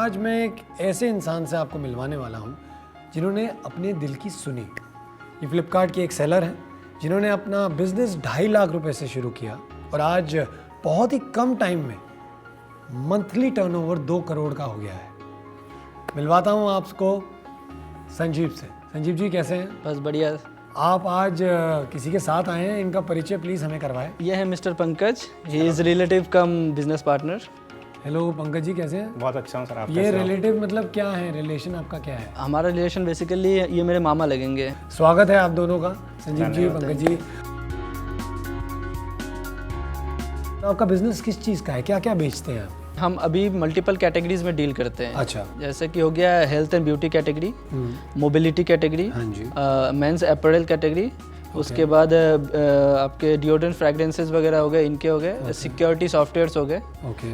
आज मैं एक ऐसे इंसान से आपको मिलवाने वाला हूँ जिन्होंने अपने दिल की सुनी। ये फ्लिपकार्ट के एक सेलर हैं जिन्होंने अपना बिजनेस 2.5 लाख रुपए से शुरू किया और आज बहुत ही कम टाइम में मंथली टर्नओवर 2 करोड़ का हो गया है। मिलवाता हूँ आपको संजीव से। संजीव जी कैसे हैं? बस बढ़िया। आप आज किसी के साथ आए हैं, इनका परिचय प्लीज़ हमें करवाएं। ये है mister Pankaj, he is relative cum business partner. Hello Pankaj ji, कैसे हैं? बहुत अच्छा हूँ सर। आप ये रिलेटिव मतलब क्या है, रिलेशन आपका क्या है? हमारा रिलेशन बेसिकली ये मेरे मामा लगेंगे। स्वागत है आप दोनों का, संजीव जी, पंकज जी। तो आपका बिजनेस किस चीज़ का है, क्या क्या बेचते हैं आप? हम अभी मल्टीपल कैटेगरीज में डील करते हैं। अच्छा। जैसे कि हो गया health and beauty category, mobility category, हाँ जी। मेंस अपैरल कैटेगरी, उसके बाद आपके डिओड्रेंट फ्रेग्रेंसेस वगैरह हो गए, इनके हो गए, सिक्योरिटी सॉफ्टवेयर्स हो गए,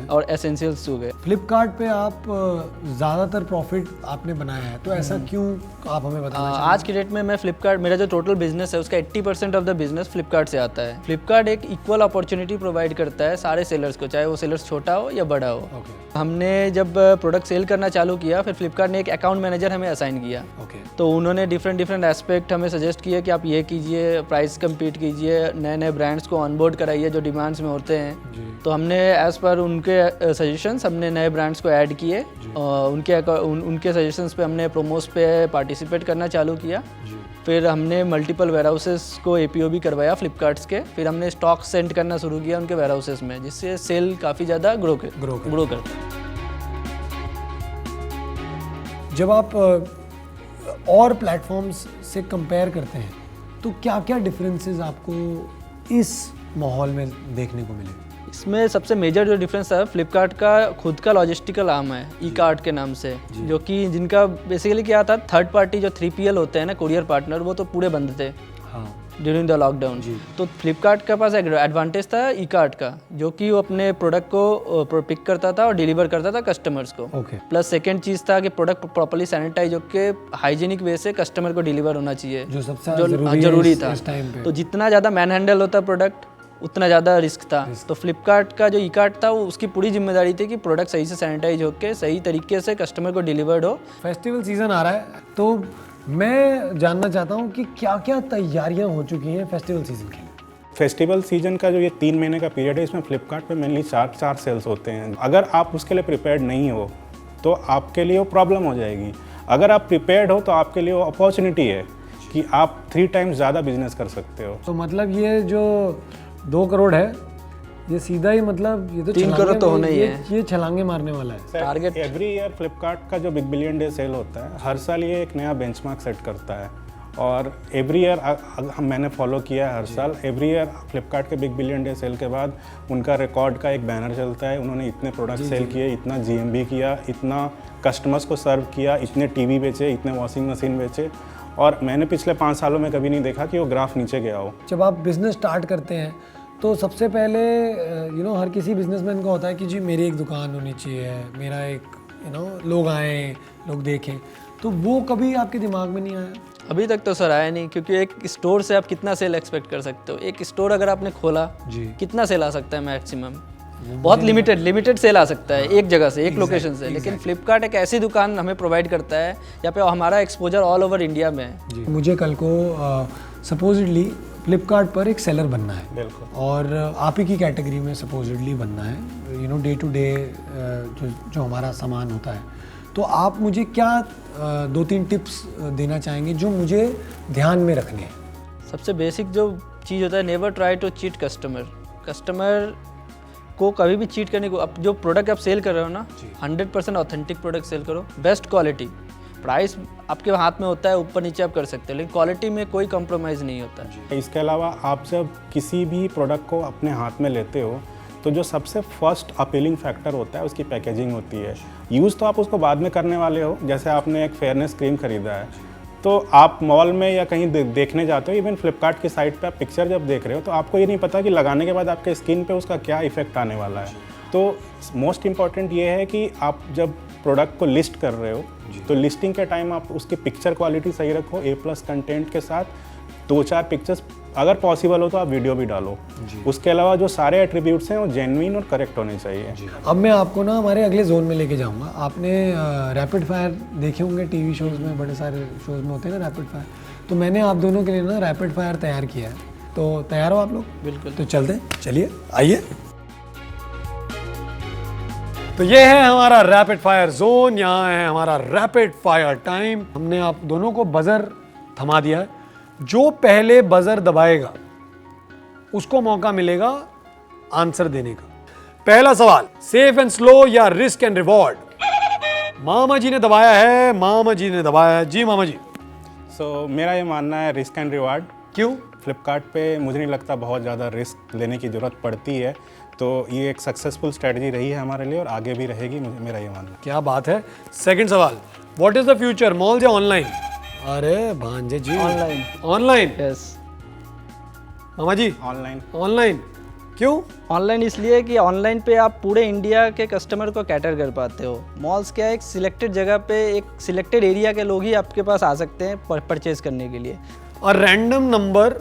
और एसेंशियल्स हो गए। फ्लिपकार्ट पे आप ज़्यादातर प्रॉफिट आपने बनाया है, तो ऐसा क्यों आप हमें बताना चाहेंगे? आज की डेट में मैं फ्लिपकार्ट, मेरा जो टोटल बिजनेस है उसका 80% ऑफ द बिजनेस फ्लिपकार्ट से आता है। फ्लिपकार्ट एक इक्वल अपॉर्चुनिटी प्रोवाइड करता है सारे सेलर्स को, चाहे वो सेलर्स छोटा हो या बड़ा हो। हमने जब प्रोडक्ट सेल करना चालू किया, फिर फ्लिपकार्ट ने एक अकाउंट मैनेजर हमें असाइन किया। तो उन्होंने डिफरेंट एस्पेक्ट हमें सजेस्ट किए कि आप ये कीजिए, प्राइस कम्पीट कीजिए, नए नए ब्रांड्स को ऑनबोर्ड कराइए जो डिमांड्स में होते हैं। तो हमने एज पर उनके सजेशंस हमने नए ब्रांड्स को ऐड किए, उनके सजेशंस पे हमने प्रोमोस पे पार्टिसिपेट करना चालू किया। फिर हमने मल्टीपल वेयरहाउसेस को एपीओ भी करवाया फ्लिपकार्ट्स के। फिर हमने स्टॉक सेंड करना शुरू किया उनके वेयरहाउसेस में, जिससे सेल काफ़ी ज़्यादा ग्रो करता है। जब आप और प्लेटफॉर्म्स से कंपेयर करते हैं तो क्या क्या डिफरेंसेस आपको इस माहौल में देखने को मिले? इसमें सबसे मेजर जो डिफरेंस है, फ्लिपकार्ट का खुद का लॉजिस्टिकल आर्म है ई कार्ट के नाम से, जो कि जिनका बेसिकली क्या था, थर्ड पार्टी जो 3PL होते हैं ना, कुरियर पार्टनर, वो तो पूरे बंद थे ड्यूरिंग द लॉकडाउन। तो फ्लिपकार्ट के पास एक एडवांटेज था ई कार्ट का, जो कि वो अपने प्रोडक्ट को पिक करता था और डिलीवर करता था कस्टमर्स को। प्लस सेकंड चीज़ था कि प्रोडक्ट प्रॉपर्ली सैनिटाइज होकर हाइजीनिक वे से कस्टमर को डिलीवर होना चाहिए, जो सबसे जरूरी था। तो जितना ज़्यादा मैन हैंडल होता प्रोडक्ट, उतना ज़्यादा रिस्क था। तो फ्लिपकार्ट का जो ई कार्ट था, वो उसकी पूरी जिम्मेदारी थी कि प्रोडक्ट सही से सैनिटाइज होकर सही तरीके से कस्टमर को डिलीवर्ड हो। फेस्टिवल सीजन आ रहा है, तो मैं जानना चाहता हूँ कि क्या क्या तैयारियाँ हो चुकी हैं फेस्टिवल सीजन के लिए? फेस्टिवल सीजन का जो ये 3 महीने का पीरियड है, इसमें फ्लिपकार्ट पे मेनली चार सेल्स होते हैं। अगर आप उसके लिए प्रिपेयर्ड नहीं हो तो आपके लिए वो प्रॉब्लम हो जाएगी। अगर आप प्रिपेयर्ड हो तो आपके लिए वो अपॉर्चुनिटी है कि आप 3 टाइम्स ज़्यादा बिजनेस कर सकते हो। तो मतलब ये जो 2 करोड़ है, ये सीधा ही मतलब ये तो 3 करोड़ तो होना ही है। ये छलांगे मारने वाला है। टारगेट एवरी ईयर फ्लिपकार्ट का जो बिग बिलियन डे सेल होता है, हर साल ये एक नया बेंचमार्क सेट करता है। और एवरी ईयर मैंने फॉलो किया है हर साल। एवरी ईयर फ्लिपकार्ट के बिग बिलियन डे सेल के बाद उनका रिकॉर्ड का एक बैनर चलता है। उन्होंने इतने प्रोडक्ट सेल किए, इतना GMV किया, इतना कस्टमर्स को सर्व किया, इतने TV बेचे, इतने वॉशिंग मशीन बेचे। और मैंने पिछले 5 सालों में कभी नहीं देखा कि वो ग्राफ नीचे गया हो। जब आप बिजनेस स्टार्ट करते हैं तो सबसे पहले हर किसी बिजनेसमैन को होता है कि जी मेरी एक दुकान होनी चाहिए, मेरा एक लोग आएँ, लोग देखें। तो वो कभी आपके दिमाग में नहीं आया? अभी तक तो सर आया नहीं, क्योंकि एक स्टोर से आप कितना सेल एक्सपेक्ट कर सकते हो? एक स्टोर अगर आपने खोला, कितना सेल आ सकता है मैक्सिमम? बहुत लिमिटेड सेल आ सकता है एक जगह से, एक लोकेशन से। लेकिन फ्लिपकार्ट एक ऐसी दुकान हमें प्रोवाइड करता है जहाँ पे हमारा एक्सपोजर ऑल ओवर इंडिया में है। मुझे कल को सपोजिडली फ्लिपकार्ट पर एक सेलर बनना है। बिल्कुल। और आप ही की कैटेगरी में सपोजिडली बनना है, डे टू डे जो हमारा सामान होता है। तो आप मुझे क्या 2-3 टिप्स देना चाहेंगे जो मुझे ध्यान में रखने हैं? सबसे बेसिक जो चीज़ होता है, never try to cheat customer को कभी भी चीट करने को। अब जो प्रोडक्ट आप सेल कर रहे हो ना, 100% ऑथेंटिक प्रोडक्ट सेल करो, बेस्ट क्वालिटी। प्राइस आपके हाथ में होता है, ऊपर नीचे आप कर सकते हो, लेकिन क्वालिटी में कोई कॉम्प्रोमाइज़ नहीं होता है। इसके अलावा आप जब किसी भी प्रोडक्ट को अपने हाथ में लेते हो तो जो सबसे फर्स्ट अपीलिंग फैक्टर होता है उसकी पैकेजिंग होती है। यूज़ तो आप उसको बाद में करने वाले हो। जैसे आपने एक फेयरनेस क्रीम खरीदा है, तो आप मॉल में या कहीं देखने जाते हो, इवन फ्लिपकार्ट की साइट पे आप पिक्चर जब देख रहे हो तो आपको ये नहीं पता कि लगाने के बाद आपके स्किन पे उसका क्या इफेक्ट आने वाला है। तो मोस्ट इम्पॉर्टेंट ये है कि आप जब प्रोडक्ट को लिस्ट कर रहे हो तो लिस्टिंग के टाइम आप उसकी पिक्चर क्वालिटी सही रखो, A+ कंटेंट के साथ 2-4 पिक्चर्स अगर पॉसिबल हो तो आप वीडियो भी डालो। उसके अलावा जो सारे एट्रीब्यूट्स हैं वो जेन्युइन और करेक्ट होने चाहिए। अब मैं आपको ना हमारे अगले जोन में लेके जाऊंगा। आपने रैपिड फायर देखे होंगे टीवी शोज़ में, बड़े सारे शोज़ में होते हैं ना रैपिड फायर। तो मैंने आप दोनों के लिए ना रैपिड फायर तैयार किया है। तो तैयार हो आप लोग? बिल्कुल। तो चलते हैं, चलिए आइए। तो ये है हमारा रैपिड फायर जोन, यहाँ है हमारा रैपिड फायर टाइम। हमने आप दोनों को बजर थमा दिया है। जो पहले बजर दबाएगा उसको मौका मिलेगा आंसर देने का। पहला सवाल, सेफ एंड स्लो या रिस्क एंड रिवॉर्ड? मामा जी ने दबाया है, मामा जी ने दबाया है। जी मामा जी। सो मेरा ये मानना है रिस्क एंड रिवार्ड। क्यों? फ्लिपकार्ट पे मुझे नहीं लगता बहुत ज़्यादा रिस्क लेने की ज़रूरत पड़ती है, तो ये एक सक्सेसफुल स्ट्रेटजी रही है हमारे लिए और आगे भी रहेगी, मेरा ये मानना है। क्या बात है। सेकंड सवाल, what is the future, mall या ऑनलाइन? अरे भांजे जी, ऑनलाइन। ऑनलाइन? यस। मामा जी ऑनलाइन। ऑनलाइन क्यों? ऑनलाइन इसलिए कि ऑनलाइन पे आप पूरे इंडिया के कस्टमर को कैटर कर पाते हो। मॉल्स क्या है, एक सिलेक्टेड जगह पे एक सिलेक्टेड एरिया के लोग ही आपके पास आ सकते हैं परचेज करने के लिए। और रैंडम नंबर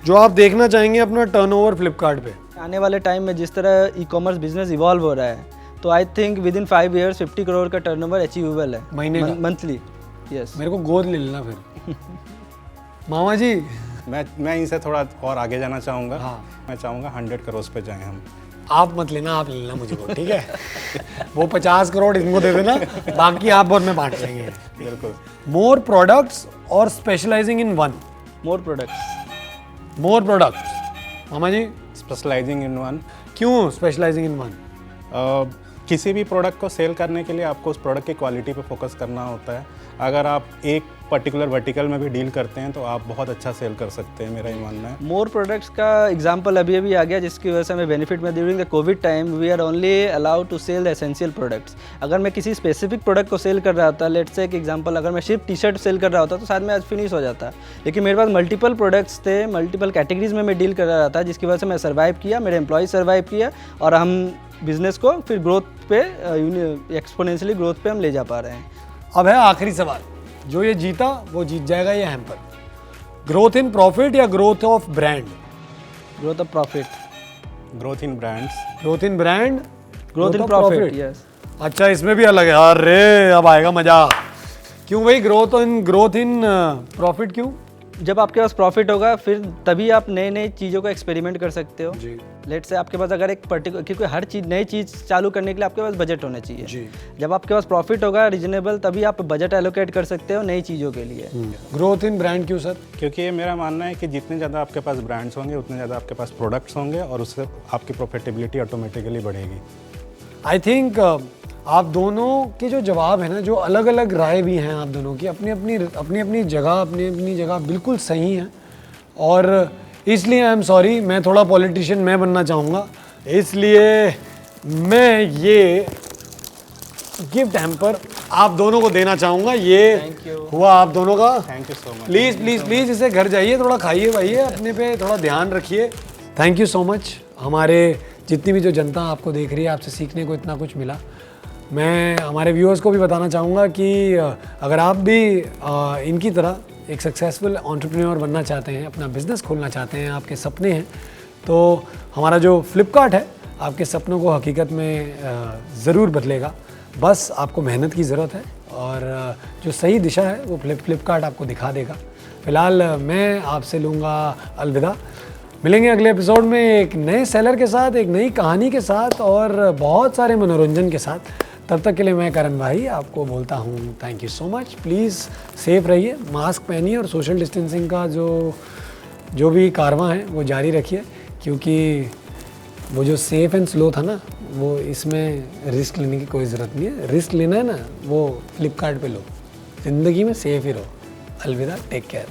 जो आप देखना चाहेंगे अपना टर्नओवर फ्लिपकार्ट पे। आने वाले टाइम में जिस तरह ई कॉमर्स बिजनेस इवॉल्व हो रहा है, तो I think with in 5 years 50 crore का टर्नओवर अचीवेबल है महीने का? मंथली। यस। मेरे को गोद ले लेना फिर। मामा जी मैं इनसे थोड़ा और आगे जाना चाहूँगा। हाँ। मैं चाहूँगा 100 करोड़ पे जाएं हम। आप मत लेना, आप ले लेना मुझे को, ठीक है? वो 50 करोड़ इनको दे देना, बाकी आप और मैं बांट लेंगे। बिल्कुल। मोर प्रोडक्ट्स और specializing in one? More products. More products. मामा जी स्पेशलाइजिंग इन वन। क्यों स्पेशलाइजिंग इन वन? किसी भी प्रोडक्ट को सेल करने के लिए आपको उस प्रोडक्ट की क्वालिटी पे फोकस करना होता है। अगर आप एक पर्टिकुलर वर्टिकल में भी डील करते हैं तो आप बहुत अच्छा सेल कर सकते हैं, मेरा ये मानना है। मोर प्रोडक्ट्स का एग्जांपल अभी अभी आ गया, जिसकी वजह से हमें बेनिफिट में during the covid time we are only allowed to sell the essential products. अगर मैं किसी स्पेसिफिक प्रोडक्ट को सेल कर रहा था, लेट्स से एक एग्जांपल, अगर मैं सिर्फ टी शर्ट सेल कर रहा होता तो शायद मैं आज फिनिश हो जाता। लेकिन मेरे पास मल्टीपल प्रोडक्ट्स थे, मल्टीपल कैटेगरीज में मैं डील कर रहा था, जिसकी वजह से मैं सर्वाइव किया, मेरे एम्प्लॉय सर्वाइव किया और हम बिजनेस को फिर ग्रोथ पे एक्सपोनेंशियली ग्रोथ पे हम ले जा पा रहे हैं। अब है आखिरी सवाल, जो ये जीता वो जीत जाएगा ये हैम्पर। ग्रोथ इन प्रॉफिट या growth of brand? Growth of profit. Growth in brands. Growth in brand, growth in profit. Yes. अच्छा, इसमें भी अलग है। अरे अब आएगा मजा। क्यों भाई ग्रोथ इन प्रॉफिट क्यों? जब आपके पास प्रॉफिट होगा फिर तभी आप नई नई चीज़ों का एक्सपेरिमेंट कर सकते हो। जी। लेट से आपके पास अगर एक पर्टिकुलर, क्योंकि हर चीज़ नई चीज़ चालू करने के लिए आपके पास बजट होना चाहिए। जी। जब आपके पास प्रॉफिट होगा रीजनेबल, तभी आप बजट एलोकेट कर सकते हो नई चीज़ों के लिए। ग्रोथ इन ब्रांड क्यों सर? क्योंकि ये मेरा मानना है कि जितने ज़्यादा आपके पास ब्रांड्स होंगे उतने ज़्यादा आपके पास प्रोडक्ट्स होंगे और उससे आपकी प्रॉफिटेबिलिटी ऑटोमेटिकली बढ़ेगी। आई थिंक आप दोनों के जो जवाब है ना, जो अलग अलग राय भी हैं आप दोनों की, अपनी अपनी जगह बिल्कुल सही हैं। और इसलिए आई एम सॉरी, मैं थोड़ा पॉलिटिशियन मैं बनना चाहूँगा, इसलिए मैं ये गिफ्ट हैम्पर आप दोनों को देना चाहूँगा। ये हुआ आप दोनों का। Thank you so much. Please please please इसे घर जाइए, थोड़ा खाइए भाइए, अपने पे थोड़ा ध्यान रखिए। Thank you so much. हमारे जितनी भी जो जनता आपको देख रही है, आपसे सीखने को इतना कुछ मिला। मैं हमारे व्यूअर्स को भी बताना चाहूँगा कि अगर आप भी इनकी तरह एक सक्सेसफुल एंटरप्रेन्योर बनना चाहते हैं, अपना बिजनेस खोलना चाहते हैं, आपके सपने हैं, तो हमारा जो फ्लिपकार्ट है आपके सपनों को हकीकत में ज़रूर बदलेगा। बस आपको मेहनत की ज़रूरत है और जो सही दिशा है वो फ्लिपकार्ट आपको दिखा देगा। फ़िलहाल मैं आपसे लूँगा अलविदा। मिलेंगे अगले एपिसोड में एक नए सेलर के साथ, एक नई कहानी के साथ और बहुत सारे मनोरंजन के साथ। तब तक के लिए मैं करण भाई आपको बोलता हूँ thank you so much. Please safe रहिए, मास्क पहनिए और सोशल डिस्टेंसिंग का जो भी कारवां है वो जारी रखिए, क्योंकि वो जो सेफ़ एंड स्लो था ना, वो इसमें रिस्क लेने की कोई ज़रूरत नहीं है। रिस्क लेना है ना, वो फ्लिपकार्ट पे लो। ज़िंदगी में सेफ ही रहो। अलविदा, टेक केयर।